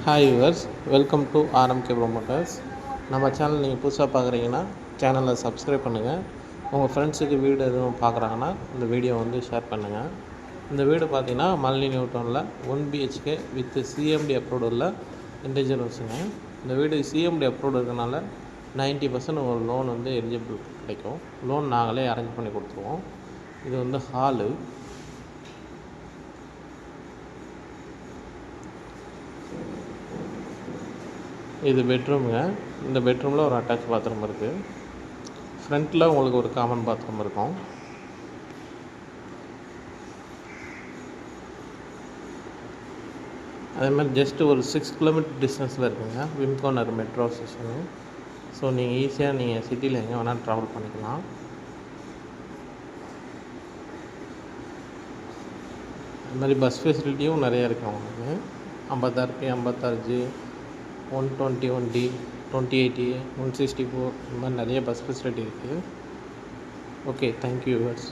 Hi viewers, welcome to RMK promoters. நம்ம channel நீங்கள் புதுசாக பார்க்குறீங்கன்னா சேனலை சப்ஸ்கிரைப் பண்ணுங்கள். உங்கள் ஃப்ரெண்ட்ஸுக்கு வீடு எதுவும் பார்க்குறாங்கன்னா இந்த வீடியோ வந்து ஷேர் பண்ணுங்கள். இந்த வீடு பார்த்தீங்கன்னா மல்லினி நியூட்டனில் 1 BHK வித் சிஎம்டி அப்ரூவ்டு உள்ள இண்டிவிஜுவல் ஹவுஸுங்க. இந்த வீடு சிஎம்டி அப்ரூவ்டு இருக்கனால 90% ஒரு லோன் வந்து எலிஜிபிள் கிடைக்கும். லோன் நாங்களே அரேஞ்ச் பண்ணி கொடுத்துருவோம். இது வந்து ஹாலு. இது பெட்ரூமுங்க. இந்த பெட்ரூமில் ஒரு அட்டாச் பாத்ரூம் இருக்குது. ஃப்ரண்ட்டில் உங்களுக்கு ஒரு காமன் பாத்ரூம் இருக்கும். அதே மாதிரி ஜஸ்ட்டு ஒரு 6 கிலோமீட்டர் டிஸ்டன்ஸில் இருக்குங்க விம்கோனர் மெட்ரோ ஸ்டேஷனு. ஸோ நீங்கள் ஈஸியாக நீங்கள் சிட்டியில் எங்கே வேணால் ட்ராவல் பண்ணிக்கலாம். அது மாதிரி பஸ் ஃபெசிலிட்டியும் நிறையா இருக்குது உங்களுக்கு. 56P, 56G, 121D, 2080, 164 இந்த மாதிரி நிறைய பஸ் ஃபெசிலிட்டி இருக்குது. Okay, thank you viewers.